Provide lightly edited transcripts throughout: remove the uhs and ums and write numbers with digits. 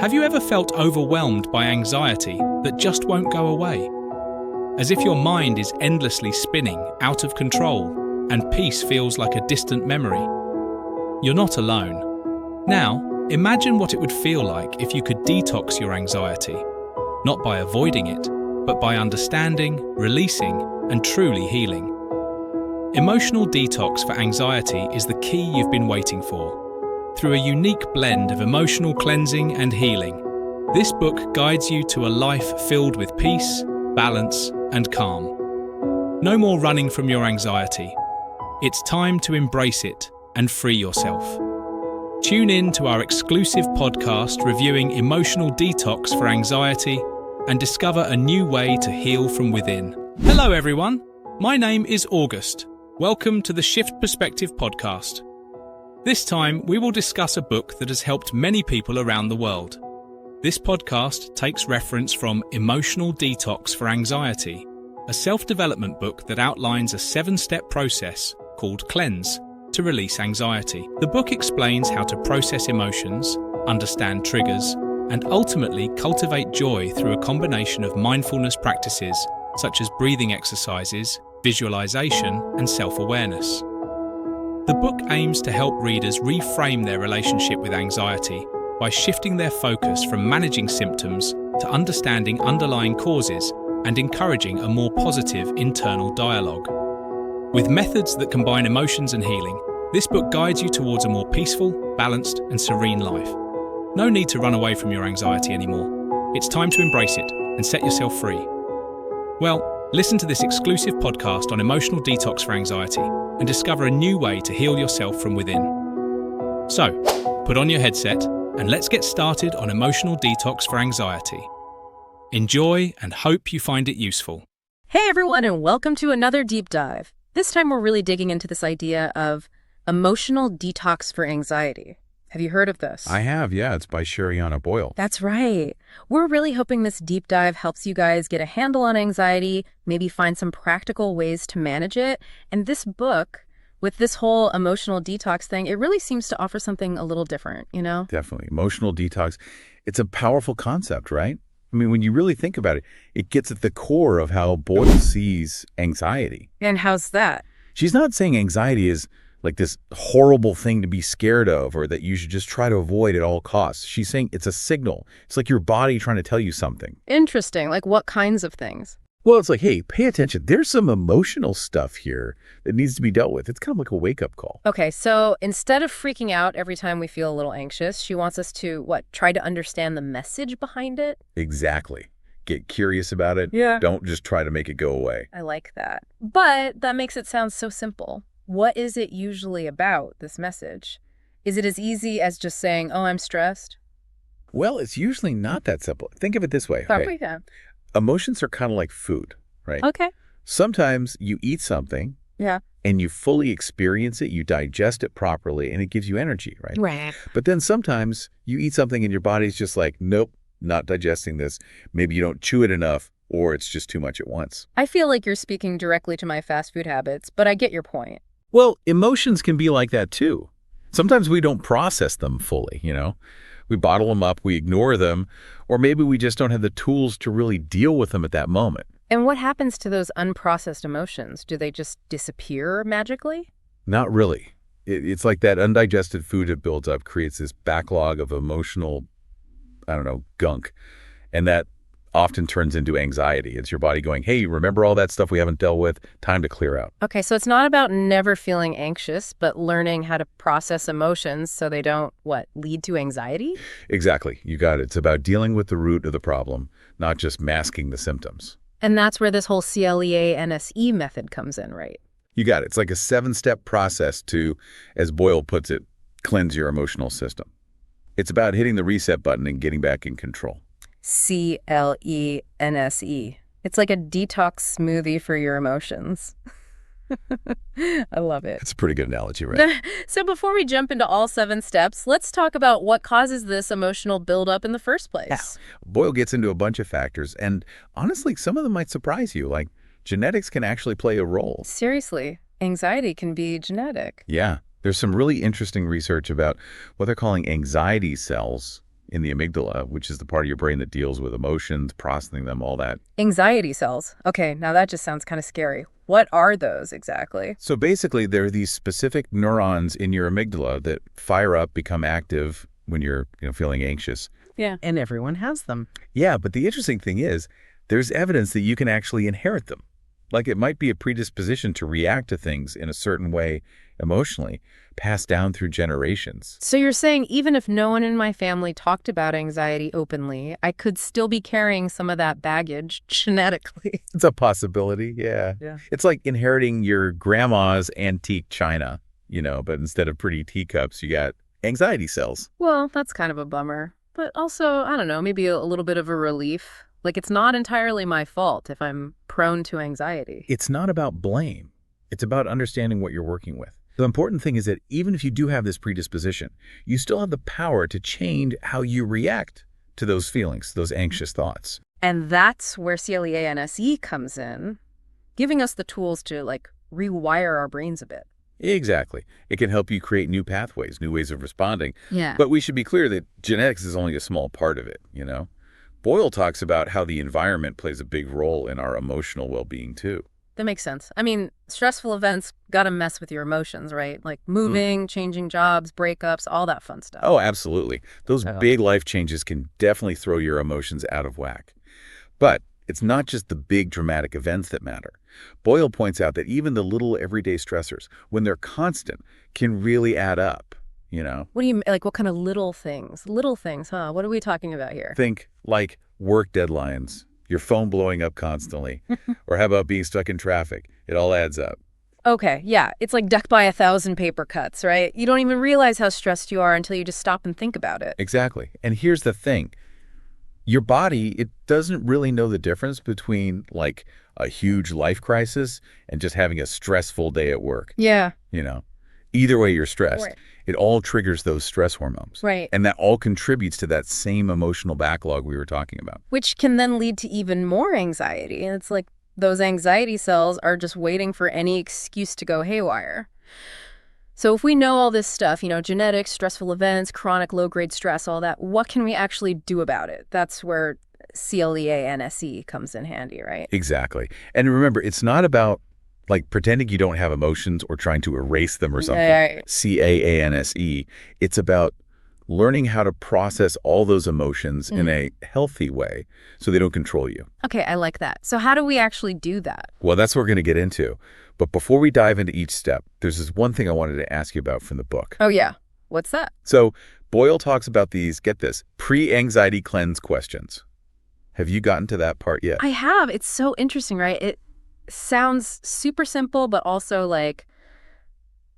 Have you ever felt overwhelmed by anxiety that just won't go away? As if your mind is endlessly spinning, out of control, and peace feels like a distant memory? You're not alone. Now, imagine what it would feel like if you could detox your anxiety, not by avoiding it, but by understanding, releasing, and truly healing. Emotional detox for anxiety is the key you've been waiting for. Through a unique blend of emotional cleansing and healing, this book guides you to a life filled with peace, balance, and calm. No more running from your anxiety. It's time to embrace it and free yourself. Tune in to our exclusive podcast reviewing emotional detox for anxiety and discover a new way to heal from within. Hello everyone, my name is August. Welcome to the Shift Perspective podcast. This time we will discuss a book that has helped many people around the world. This podcast takes reference from Emotional Detox for Anxiety, a self-development book that outlines a 7-step process called Cleanse to release anxiety. The book explains how to process emotions, understand triggers, and ultimately cultivate joy through a combination of mindfulness practices such as breathing exercises, visualization, and self-awareness. The book aims to help readers reframe their relationship with anxiety by shifting their focus from managing symptoms to understanding underlying causes and encouraging a more positive internal dialogue. With methods that combine emotions and healing, this book guides you towards a more peaceful, balanced, and serene life. No need to run away from your anxiety anymore. It's time to embrace it and set yourself free. Well, listen to this exclusive podcast on emotional detox for anxiety and discover a new way to heal yourself from within. So, put on your headset and let's get started on emotional detox for anxiety. Enjoy and hope you find it useful. Hey everyone, and welcome to another deep dive. This time we're really digging into this idea of emotional detox for anxiety. Have you heard of this? I have, yeah. It's by Sherianna Boyle. That's right. We're really hoping this deep dive helps you guys get a handle on anxiety, maybe find some practical ways to manage it. And this book, with this whole emotional detox thing, it really seems to offer something a little different, you know? Definitely. Emotional detox. It's a powerful concept, right? I mean, when you really think about it, it gets at the core of how Boyle sees anxiety. And how's that? She's not saying anxiety is like this horrible thing to be scared of or that you should just try to avoid at all costs. She's saying it's a signal. It's like your body trying to tell you something. Interesting. Like what kinds of things? Well, it's like, hey, pay attention. There's some emotional stuff here that needs to be dealt with. It's kind of like a wake-up call. Okay, so instead of freaking out every time we feel a little anxious, she wants us to, try to understand the message behind it? Exactly. Get curious about it. Yeah. Don't just try to make it go away. I like that. But that makes it sound so simple. What is it usually about, this message? Is it as easy as just saying, oh, I'm stressed? Well, it's usually not that simple. Think of it this way. Probably, yeah. Emotions are kind of like food, right? Okay. Sometimes you eat something and you fully experience it, you digest it properly, and it gives you energy, right? Right. But then sometimes you eat something and your body's just like, nope, not digesting this. Maybe you don't chew it enough, or it's just too much at once. I feel like you're speaking directly to my fast food habits, but I get your point. Well, emotions can be like that too. Sometimes we don't process them fully, you know? We bottle them up, we ignore them, or maybe we just don't have the tools to really deal with them at that moment. And what happens to those unprocessed emotions? Do they just disappear magically? Not really. It's like that undigested food that builds up creates this backlog of emotional, gunk. And that often turns into anxiety. It's your body going, hey, remember all that stuff we haven't dealt with? Time to clear out. Okay, so it's not about never feeling anxious, but learning how to process emotions so they don't, lead to anxiety? Exactly. You got it. It's about dealing with the root of the problem, not just masking the symptoms. And that's where this whole CLEA-NSE method comes in, right? You got it. It's like a 7-step process to, as Boyle puts it, cleanse your emotional system. It's about hitting the reset button and getting back in control. CLENSE. It's like a detox smoothie for your emotions. I love it. It's a pretty good analogy, right? So before we jump into all 7 steps, let's talk about what causes this emotional buildup in the first place. Yeah. Boyle gets into a bunch of factors, and honestly, some of them might surprise you. Like, genetics can actually play a role. Seriously, anxiety can be genetic. Yeah. There's some really interesting research about what they're calling anxiety cells in the amygdala, which is the part of your brain that deals with emotions, processing them, all that. Anxiety cells. Okay, now that just sounds kind of scary. What are those exactly? So basically, there are these specific neurons in your amygdala that fire up, become active when you're feeling anxious. Yeah. And everyone has them. Yeah, but the interesting thing is there's evidence that you can actually inherit them. Like it might be a predisposition to react to things in a certain way emotionally, passed down through generations. So you're saying even if no one in my family talked about anxiety openly, I could still be carrying some of that baggage genetically? It's a possibility, yeah. It's like inheriting your grandma's antique china, but instead of pretty teacups, you got anxiety cells. Well, that's kind of a bummer. But also, I don't know, maybe a little bit of a relief. Like it's not entirely my fault if I'm prone to anxiety. It's not about blame. It's about understanding what you're working with. The important thing is that even if you do have this predisposition, you still have the power to change how you react to those feelings, those anxious thoughts. And that's where CLEANSE comes in, giving us the tools to rewire our brains a bit. Exactly. It can help you create new pathways, new ways of responding. Yeah. But we should be clear that genetics is only a small part of it, Boyle talks about how the environment plays a big role in our emotional well-being too. That makes sense. I mean, stressful events gotta mess with your emotions, right? Like moving, changing jobs, breakups, all that fun stuff. Oh, absolutely. Those big life changes can definitely throw your emotions out of whack. But it's not just the big dramatic events that matter. Boyle points out that even the little everyday stressors, when they're constant, can really add up, What do you mean? Like what kind of little things? Little things, huh? What are we talking about here? Think like work deadlines, your phone blowing up constantly, or how about being stuck in traffic? It all adds up. Okay, yeah. It's like death by 1,000 paper cuts, right? You don't even realize how stressed you are until you just stop and think about it. Exactly. And here's the thing. Your body, it doesn't really know the difference between like a huge life crisis and just having a stressful day at work. Yeah. Either way you're stressed. Right. It all triggers those stress hormones. Right. And that all contributes to that same emotional backlog we were talking about. Which can then lead to even more anxiety. And it's like those anxiety cells are just waiting for any excuse to go haywire. So if we know all this stuff, genetics, stressful events, chronic low-grade stress, all that, what can we actually do about it? That's where CLEANSE comes in handy, right? Exactly. And remember, it's not about like pretending you don't have emotions or trying to erase them or something. Right. CAANSE. It's about learning how to process all those emotions in a healthy way so they don't control you. Okay, I like that. So how do we actually do that? Well, that's what we're going to get into. But before we dive into each step, there's this one thing I wanted to ask you about from the book. Oh, yeah. What's that? So Boyle talks about these, get this, pre-anxiety cleanse questions. Have you gotten to that part yet? I have. It's so interesting, right? It sounds super simple, but also like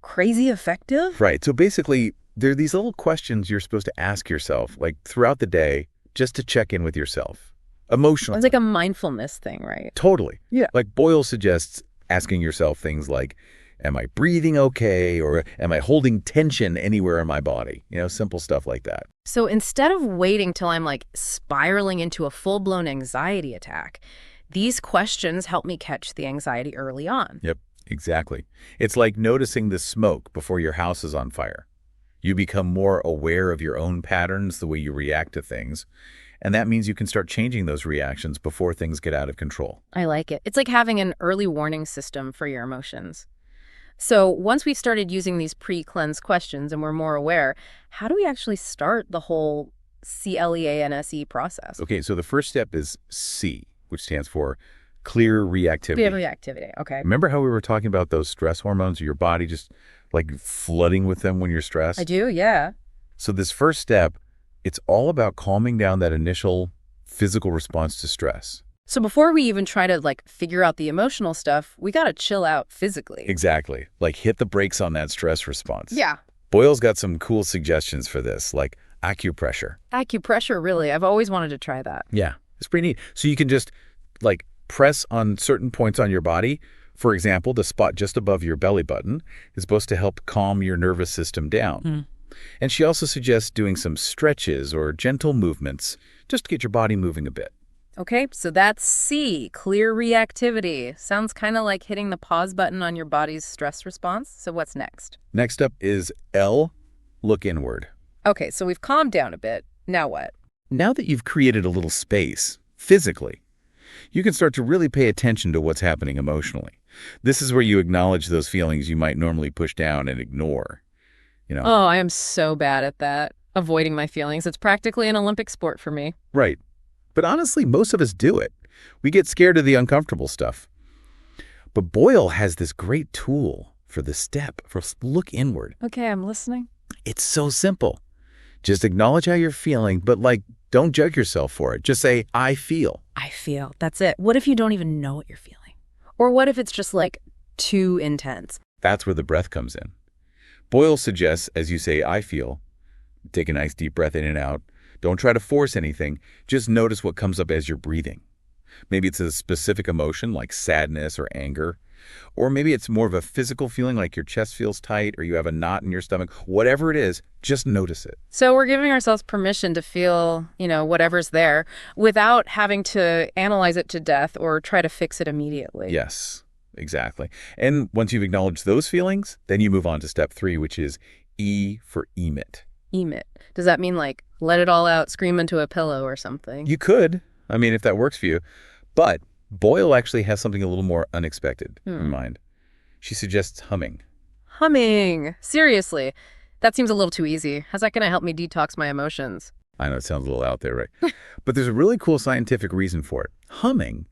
crazy effective. Right. So basically, there are these little questions you're supposed to ask yourself, like throughout the day, just to check in with yourself. Emotionally. It's like a mindfulness thing, right? Totally. Yeah. Like Boyle suggests asking yourself things like, am I breathing okay? Or am I holding tension anywhere in my body? Simple stuff like that. So instead of waiting till I'm like spiraling into a full-blown anxiety attack, these questions help me catch the anxiety early on. Yep, exactly. It's like noticing the smoke before your house is on fire. You become more aware of your own patterns, the way you react to things. And that means you can start changing those reactions before things get out of control. I like it. It's like having an early warning system for your emotions. So once we've started using these pre-cleanse questions and we're more aware, how do we actually start the whole CLEANSE process? Okay, so the first step is C, which stands for clear reactivity. Reactivity, okay. Remember how we were talking about those stress hormones, your body just like flooding with them when you're stressed? I do, yeah. So this first step, it's all about calming down that initial physical response to stress. So before we even try to figure out the emotional stuff, we got to chill out physically. Exactly. Like hit the brakes on that stress response. Yeah. Boyle's got some cool suggestions for this, like acupressure. Acupressure, really. I've always wanted to try that. Yeah, it's pretty neat. So you can just press on certain points on your body. For example, the spot just above your belly button is supposed to help calm your nervous system down. And she also suggests doing some stretches or gentle movements just to get your body moving a bit. Okay, so that's C, clear reactivity. Sounds kind of like hitting the pause button on your body's stress response. So what's next? Next up is L, look inward. Okay, so we've calmed down a bit. Now what? Now that you've created a little space, physically, you can start to really pay attention to what's happening emotionally. This is where you acknowledge those feelings you might normally push down and ignore. Oh, I am so bad at that. Avoiding my feelings. It's practically an Olympic sport for me. Right. But honestly, most of us do it. We get scared of the uncomfortable stuff. But Boyle has this great tool for the step, for look inward. Okay, I'm listening. It's so simple. Just acknowledge how you're feeling, but don't judge yourself for it. Just say, I feel. I feel. That's it. What if you don't even know what you're feeling? Or what if it's just too intense? That's where the breath comes in. Boyle suggests, as you say, I feel, take a nice deep breath in and out. Don't try to force anything. Just notice what comes up as you're breathing. Maybe it's a specific emotion like sadness or anger. Or maybe it's more of a physical feeling like your chest feels tight or you have a knot in your stomach. Whatever it is, just notice it. So we're giving ourselves permission to feel, whatever's there without having to analyze it to death or try to fix it immediately. Yes, exactly. And once you've acknowledged those feelings, then you move on to step 3, which is E for emit. Emit. Does that mean let it all out, scream into a pillow or something? You could, if that works for you. But Boyle actually has something a little more unexpected in mind. She suggests humming. Humming. Seriously. That seems a little too easy. How's that going to help me detox my emotions? I know it sounds a little out there, right? But there's a really cool scientific reason for it. Humming,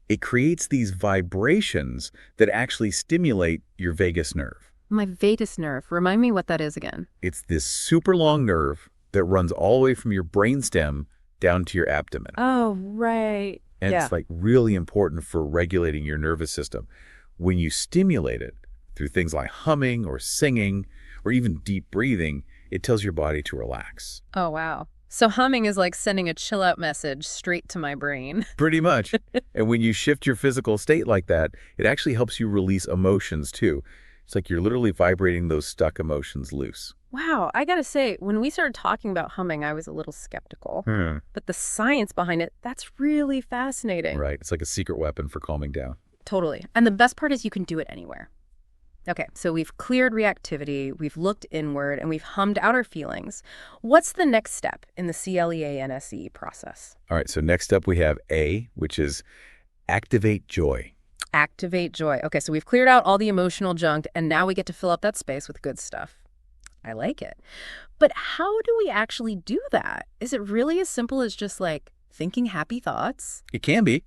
it creates these vibrations that actually stimulate your vagus nerve. My vagus nerve. Remind me what that is again. It's this super long nerve that runs all the way from your brainstem down to your abdomen. Oh, right. And it's really important for regulating your nervous system. When you stimulate it through things like humming or singing or even deep breathing, it tells your body to relax. Oh, wow. So humming is like sending a chill out message straight to my brain. Pretty much. And when you shift your physical state like that, it actually helps you release emotions too. It's like you're literally vibrating those stuck emotions loose. Wow, I gotta say, when we started talking about humming, I was a little skeptical. But the science behind it, that's really fascinating. Right. It's like a secret weapon for calming down. Totally. And the best part is you can do it anywhere. Okay, so we've cleared reactivity, we've looked inward, and we've hummed out our feelings. What's the next step in the CLEANSE process? All right, so next up we have A, which is activate joy. Activate joy. Okay, so we've cleared out all the emotional junk, and now we get to fill up that space with good stuff. I like it. But how do we actually do that? Is it really as simple as just thinking happy thoughts? It can be.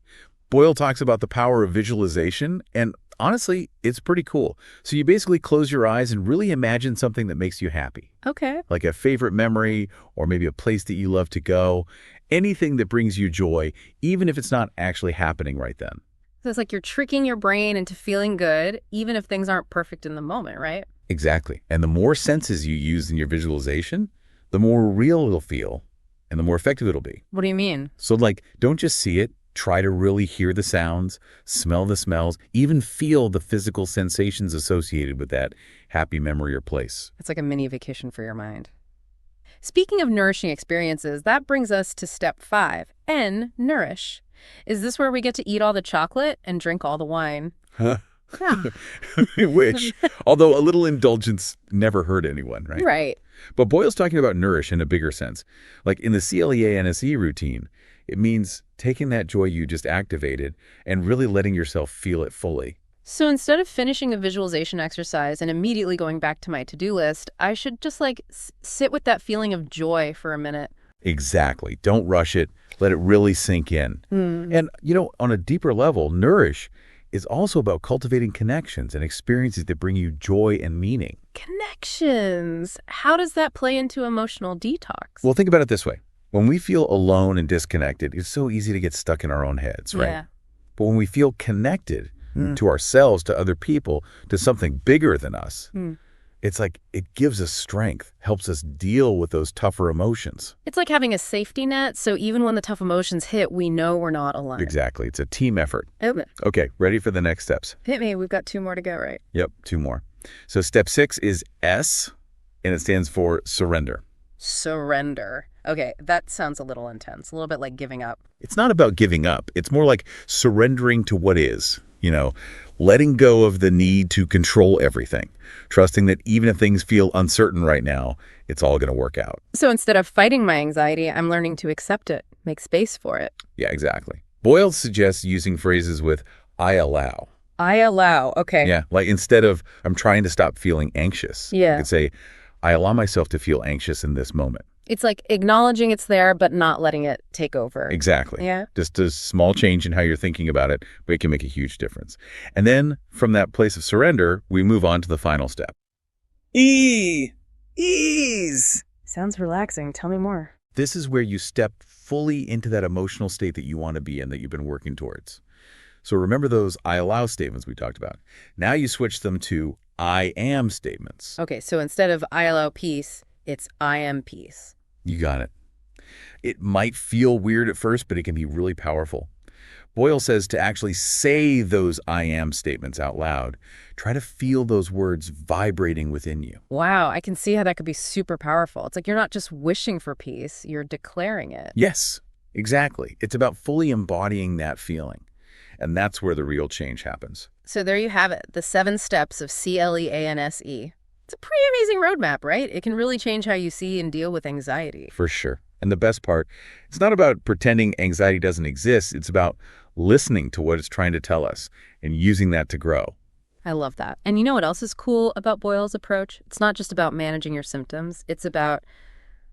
Boyle talks about the power of visualization, and honestly, it's pretty cool. So you basically close your eyes and really imagine something that makes you happy. Okay. Like a favorite memory or maybe a place that you love to go. Anything that brings you joy, even if it's not actually happening right then. So it's like you're tricking your brain into feeling good, even if things aren't perfect in the moment, right? Exactly. And the more senses you use in your visualization, the more real it'll feel and the more effective it'll be. What do you mean? So don't just see it. Try to really hear the sounds, smell the smells, even feel the physical sensations associated with that happy memory or place. It's like a mini vacation for your mind. Speaking of nourishing experiences, that brings us to step 5, N, nourish. Is this where we get to eat all the chocolate and drink all the wine? Huh? Yeah. I wish. Although a little indulgence never hurt anyone, right? Right. But Boyle's talking about nourish in a bigger sense. Like in the CLEANSE routine, it means taking that joy you just activated and really letting yourself feel it fully. So instead of finishing a visualization exercise and immediately going back to my to-do list, I should just sit with that feeling of joy for a minute. Exactly. Don't rush it. Let it really sink in. And, on a deeper level, nourish is also about cultivating connections and experiences that bring you joy and meaning. Connections. How does that play into emotional detox? Well, think about it this way. When we feel alone and disconnected, it's so easy to get stuck in our own heads, right? Yeah. But when we feel connected to ourselves, to other people, to something bigger than us, it's like it gives us strength, helps us deal with those tougher emotions. It's like having a safety net, so even when the tough emotions hit, we know we're not alone. Exactly. It's a team effort. Okay. Okay, ready for the next steps? Hit me. We've got 2 more to go, right? Yep, 2 more. So step 6 is S, and it stands for surrender. Surrender. Okay, that sounds a little intense, a little bit like giving up. It's not about giving up. It's more like surrendering to what is. letting go of the need to control everything, trusting that even if things feel uncertain right now, it's all going to work out. So instead of fighting my anxiety, I'm learning to accept it, make space for it. Yeah, exactly. Boyle suggests using phrases with "I allow." I allow. Okay. Yeah, like instead of "I'm trying to stop feeling anxious," you could say, "I allow myself to feel anxious in this moment." It's like acknowledging it's there, but not letting it take over. Exactly. Yeah. Just a small change in how you're thinking about it, but it can make a huge difference. And then from that place of surrender, we move on to the final step. Ease. Sounds relaxing. Tell me more. This is where you step fully into that emotional state that you want to be in, that you've been working towards. So remember those "I allow" statements we talked about. Now you switch them to "I am" statements. Okay, so instead of I allow peace, it's I am peace. You got it. It might feel weird at first, but it can be really powerful. Boyle says to actually say those "I am" statements out loud. Try to feel those words vibrating within you. Wow, I can see how that could be super powerful. It's like you're not just wishing for peace, you're declaring it. Yes, exactly. It's about fully embodying that feeling. And that's where the real change happens. So there you have it, the 7 steps of CLEANSE. It's a pretty amazing roadmap, right? It can really change how you see and deal with anxiety. For sure. And the best part, it's not about pretending anxiety doesn't exist. It's about listening to what it's trying to tell us and using that to grow. I love that. And you know what else is cool about Boyle's approach? It's not just about managing your symptoms. It's about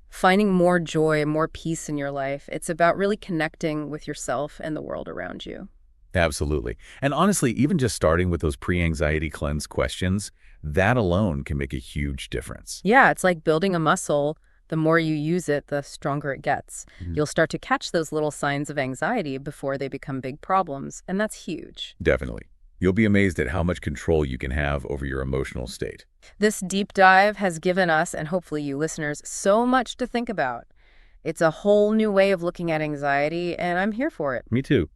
finding more joy, more peace in your life. It's about really connecting with yourself and the world around you. Absolutely. And honestly, even just starting with those pre-anxiety cleanse questions, that alone can make a huge difference. Yeah, it's like building a muscle. The more you use it, the stronger it gets. You'll start to catch those little signs of anxiety before they become big problems, and that's huge. Definitely. You'll be amazed at how much control you can have over your emotional state. This deep dive has given us, and hopefully you listeners, so much to think about. It's a whole new way of looking at anxiety, and I'm here for it. Me too.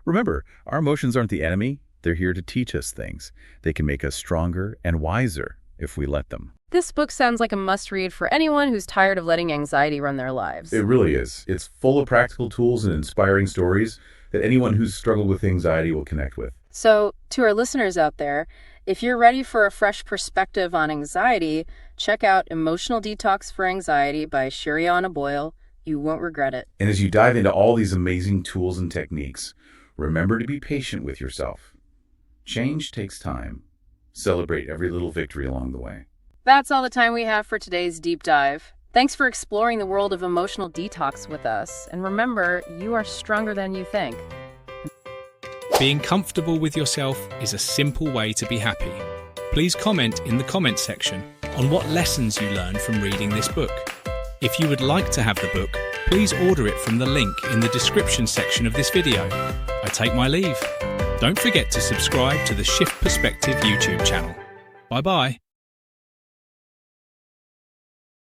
Remember, our emotions aren't the enemy. They're here to teach us things. They can make us stronger and wiser if we let them. This book sounds like a must-read for anyone who's tired of letting anxiety run their lives. It really is. It's full of practical tools and inspiring stories that anyone who's struggled with anxiety will connect with. So, to our listeners out there, if you're ready for a fresh perspective on anxiety, check out Emotional Detox for Anxiety by Sherianna Boyle. You won't regret it. And as you dive into all these amazing tools and techniques, remember to be patient with yourself. Change takes time. Celebrate every little victory along the way. That's all the time we have for today's deep dive. Thanks for exploring the world of emotional detox with us. And remember, you are stronger than you think. Being comfortable with yourself is a simple way to be happy. Please comment in the comment section on what lessons you learned from reading this book. If you would like to have the book, please order it from the link in the description section of this video. I take my leave. Don't forget to subscribe to the Shift Perspective YouTube channel. Bye-bye.